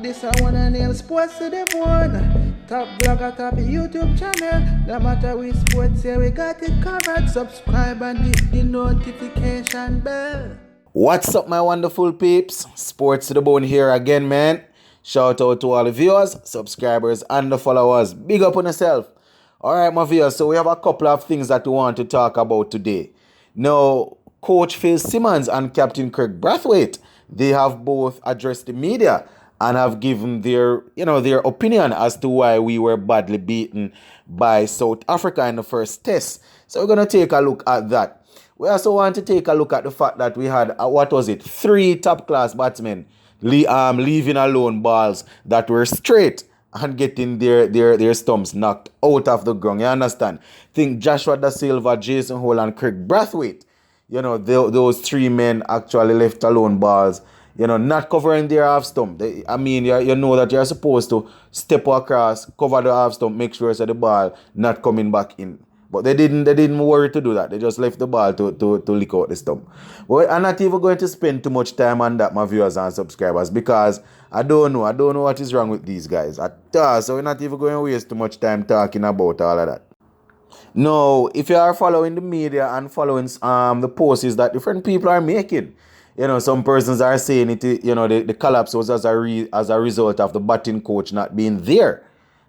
This I wanna nail sports to the bone. Top blogger, top YouTube channel. No matter which sports, here we got it covered. Subscribe and hit the notification bell. What's up, my wonderful peeps? Sports to the bone here again, man. Shout out to all the viewers, subscribers, and the followers. Big up on yourself. All right, my viewers. So we have a couple of things that we want to talk about today. Now, Coach Phil Simmons and Captain Craig Brathwaite, they have both addressed the media and have given their opinion as to why we were badly beaten by South Africa in the first test. So we're going to take a look at that. We also want to take a look at the fact that we had, 3 top-class batsmen leaving alone balls that were straight and getting their stumps knocked out of the ground. You understand? Think Joshua Da Silva, Jason Hole, and Craig Brathwaite. Those 3 men actually left alone balls, not covering their half stump. You know that you're supposed to step across, cover the half stump, make sure that the ball not coming back in. But they didn't worry to do that. They just left the ball to lick out the stump. But I'm not even going to spend too much time on that, my viewers and subscribers, because I don't know what is wrong with these guys. So we're not even going to waste too much time talking about all of that. No, if you are following the media and following the posts that different people are making, some persons are saying it. The collapse was as a result of the batting coach not being there,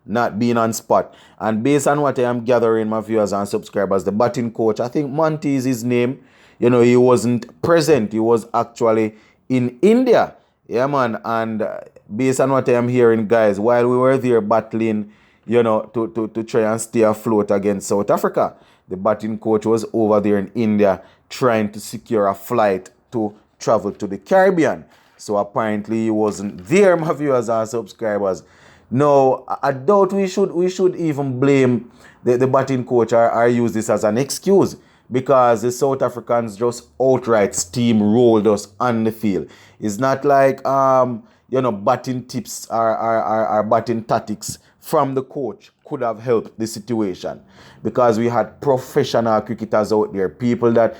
not being on spot. And based on what I am gathering, my viewers and subscribers, the batting coach, I think Monty is his name. He wasn't present. He was actually in India. Yeah, man. And based on what I am hearing, guys, while we were there battling, to try and stay afloat against South Africa, the batting coach was over there in India trying to secure a flight to travel to the Caribbean. So apparently he wasn't there, my viewers and subscribers. No, I doubt we should even blame the batting coach or use this as an excuse, because the South Africans just outright steamrolled us on the field. It's not like batting tips or batting tactics from the coach could have helped the situation, because we had professional cricketers out there, people that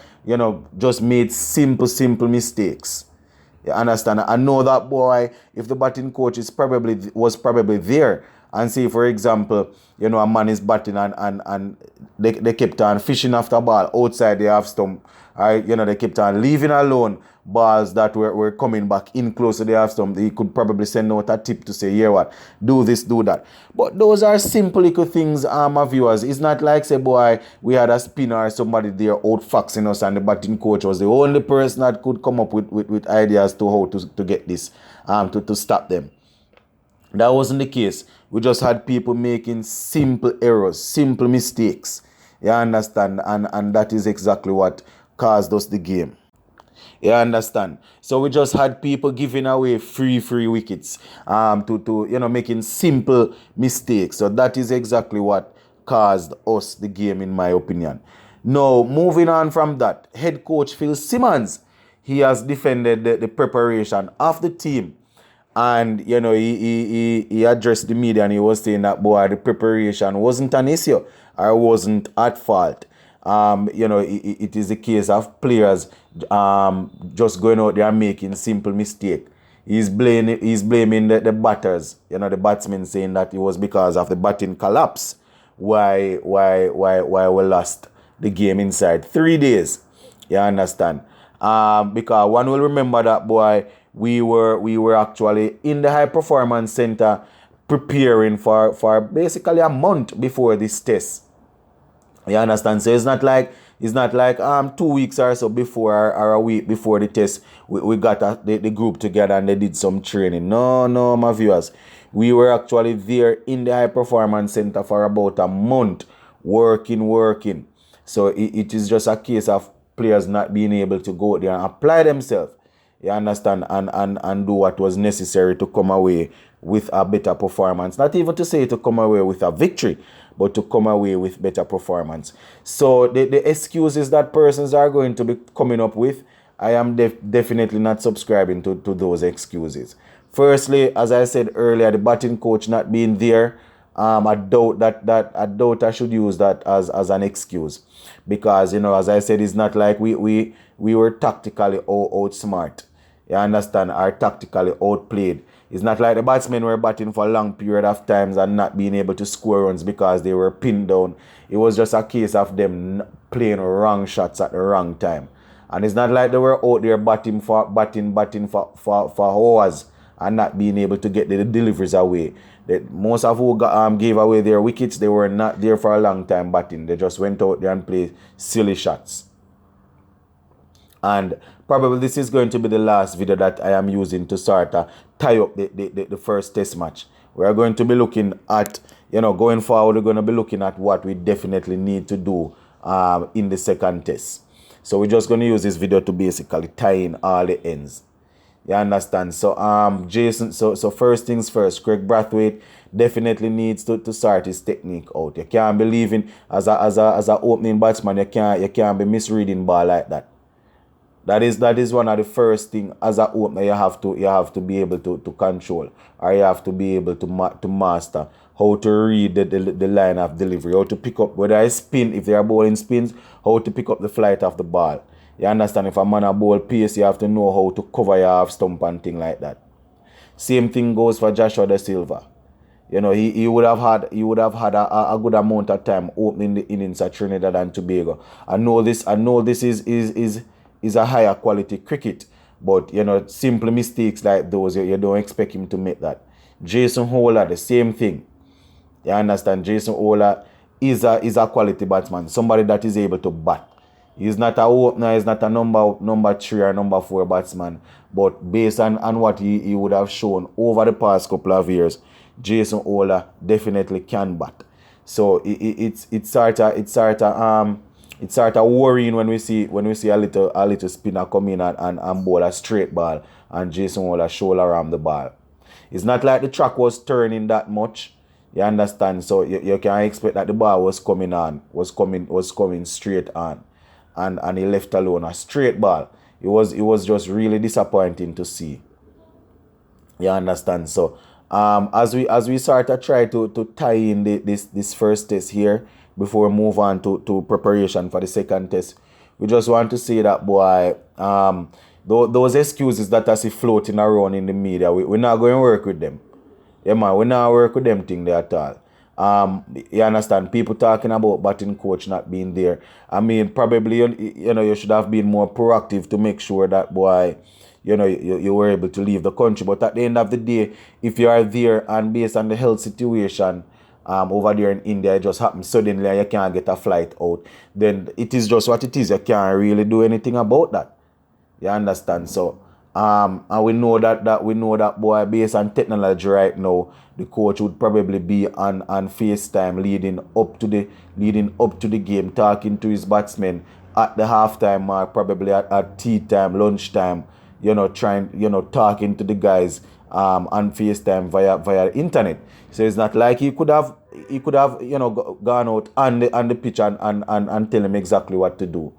just made simple mistakes. You understand? I know that boy, if the batting coach was probably there, and say, for example, a man is batting and they kept on fishing after a ball outside the half stump, or, they kept on leaving alone balls that were coming back in close to the half stump. He could probably send out a tip to say, yeah, what, do this, do that. But those are simple little things, my viewers. It's not like, say, boy, we had a spinner or somebody there outfoxing us and the batting coach was the only person that could come up with ideas to how to get this, to stop them. That wasn't the case. We just had people making simple errors, simple mistakes. You understand? And that is exactly what caused us the game. You understand? So we just had people giving away free wickets, to making simple mistakes. So that is exactly what caused us the game, in my opinion. Now, moving on from that, head coach Phil Simmons, he has defended the preparation of the team. And, he addressed the media and he was saying that, boy, the preparation wasn't an issue or wasn't at fault. It is a case of players just going out there and making simple mistake. He's blaming the batters, the batsmen, saying that it was because of the batting collapse why we lost the game inside 3 days. You understand? Because one will remember that, boy, we were actually in the high performance center preparing for basically a month before this test. You understand? So it's not like 2 weeks or so before or a week before the test we got the group together and they did some training. No, my viewers. We were actually there in the high performance center for about a month working. So it is just a case of players not being able to go there and apply themselves. You understand? And do what was necessary to come away with a better performance. Not even to say to come away with a victory, but to come away with better performance. So the excuses that persons are going to be coming up with, I am definitely not subscribing to those excuses. Firstly, as I said earlier, the batting coach not being there, I doubt I should use that as an excuse, because as I said, it's not like we were tactically outsmart. You understand? Are tactically outplayed. It's not like the batsmen were batting for a long period of times and not being able to score runs because they were pinned down. It was just a case of them playing wrong shots at the wrong time. And it's not like they were out there batting for hours and not being able to get the deliveries away. Most of who gave away their wickets, they were not there for a long time batting. They just went out there and played silly shots. And probably this is going to be the last video that I am using to sort of tie up the first test match. We are going to be looking at, going forward, we're going to be looking at what we definitely need to do in the second test. So we're just going to use this video to basically tie in all the ends. You understand? So Jason, so first things first, Craig Brathwaite definitely needs to start his technique out. You can't be leaving as a opening batsman, you can't be misreading ball like that. That is one of the first things as an opener you have to be able to control, or you have to be able to master how to read the line of delivery, how to pick up, whether I spin, if they are bowling spins, how to pick up the flight of the ball. You understand? If a man a bowl pace, you have to know how to cover your half stump and thing like that. Same thing goes for Joshua Da Silva. He would have had a good amount of time opening the innings at Trinidad and Tobago. I know this is a higher quality cricket, but simple mistakes like those, you don't expect him to make that. Jason Holder, the same thing. You understand? Jason Holder is a quality batsman, somebody that is able to bat. He's not a opener, he's not a number 3 or number 4 batsman, but based on what he would have shown over the past couple of years, Jason Holder definitely can bat. So it's sort of worrying when we see a little spinner come in and bowl a straight ball and Jason Holder shoulder around the ball. It's not like the track was turning that much. You understand? So you can expect that the ball was coming straight on. And he left alone a straight ball. It was just really disappointing to see. You understand? So as we sort of try to tie in this first test here before we move on to preparation for the second test, we just want to say that, boy, those excuses that I see floating around in the media, we're not going to work with them. Yeah, man, we're not work with them thing there at all. You understand? People talking about batting coach not being there. I mean, probably you should have been more proactive to make sure that, boy, you were able to leave the country. But at the end of the day, if you are there and based on the health situation over there in India, it just happens suddenly and you can't get a flight out, then it is just what it is. You can't really do anything about that. You understand? So and we know that boy, based on technology right now, the coach would probably be on FaceTime leading up to the game, talking to his batsmen at the halftime mark, probably at tea time, lunchtime, talking to the guys on FaceTime via internet. So it's not like he could have gone out on the pitch and tell him exactly what to do.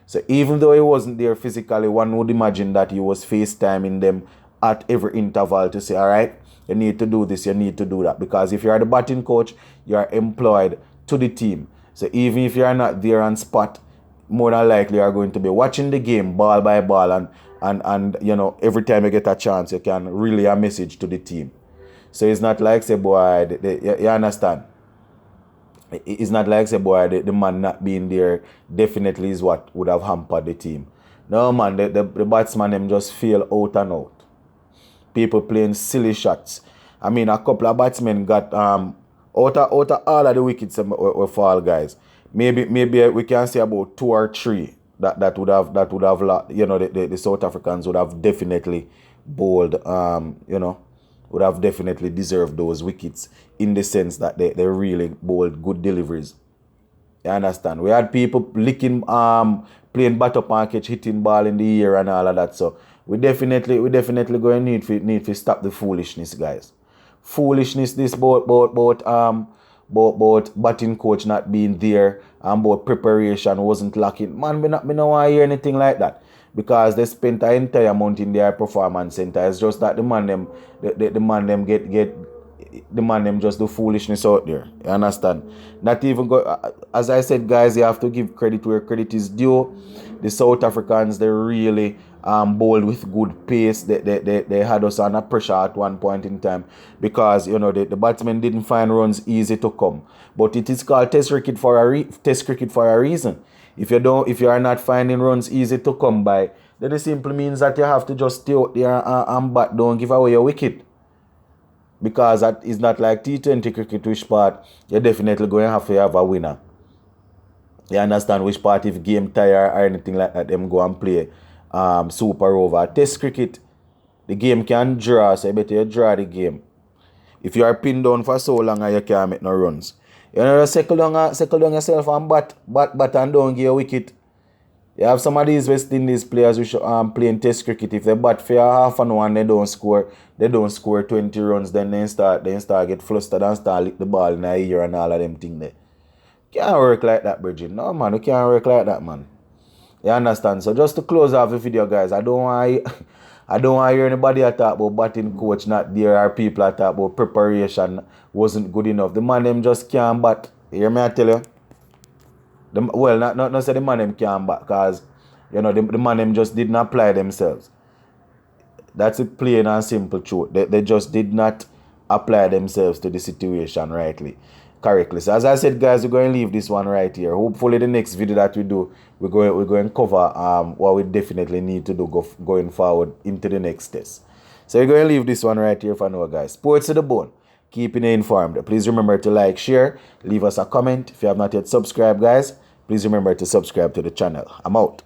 So even though he wasn't there physically, one would imagine that he was FaceTiming them at every interval to say, all right, you need to do this, you need to do that. Because if you are the batting coach, you are employed to the team. So even if you are not there on spot, more than likely you are going to be watching the game ball by ball and every time you get a chance, you can relay a message to the team. So it's not like, say, boy, you understand? It's not like, say, boy, the man not being there definitely is what would have hampered the team. No, man, the batsman them just fail out and out. People playing silly shots. I mean, a couple of batsmen got out of all of the wickets were fall, guys. Maybe we can say about 2 or 3 that would have the South Africans would have definitely bowled would have definitely deserved those wickets in the sense that they really bowled good deliveries. You understand? We had people licking playing bat up and catch, hitting ball in the air and all of that. So we definitely going to need to stop the foolishness, guys. Foolishness this about batting coach not being there and about preparation wasn't lacking. Man, me not want to hear anything like that. Because they spent an entire month in their performance center. It's just that the man them get the man them just do foolishness out there. You understand? Not even go. As I said, guys, you have to give credit where credit is due. The South Africans, they really bowled with good pace. They had us under pressure at one point in time because the batsmen didn't find runs easy to come. But it is called Test cricket for a reason. If you are not finding runs easy to come by, then it simply means that you have to just stay out there and bat. Don't give away your wicket. Because that is not like T20 cricket, which part you're definitely going to have a winner. You understand which part if game tire or anything like that, them go and play super over. Test cricket, the game can draw, so you better draw the game. If you are pinned down for so long and you can't make no runs, just settle down yourself and bat and don't give a wicket. You have some of these West Indies players which playing Test cricket. If they bat for half an hour and they don't score 20 runs, then they start get flustered and start lick the ball in the ear and all of them things there. Can't work like that, Bridget. No, man, you can't work like that, man. You understand? So just to close off the video, guys, I don't want to hear anybody talk about batting coach not there or people talk about preparation wasn't good enough. The man them just can't bat. You hear me? I tell you. Not say the man them can't bat because the man them just didn't apply themselves. That's a plain and simple truth. They just did not apply themselves to the situation correctly. So as I said, guys, we're going to leave this one right here. Hopefully the next video that we do, we're going to cover what we definitely need to do going forward into the next test. So we're going to leave this one right here for now, guys. Sports to the bone. Keeping you informed. Please remember to like, share, leave us a comment. If you have not yet subscribed, guys, please remember to subscribe to the channel. I'm out.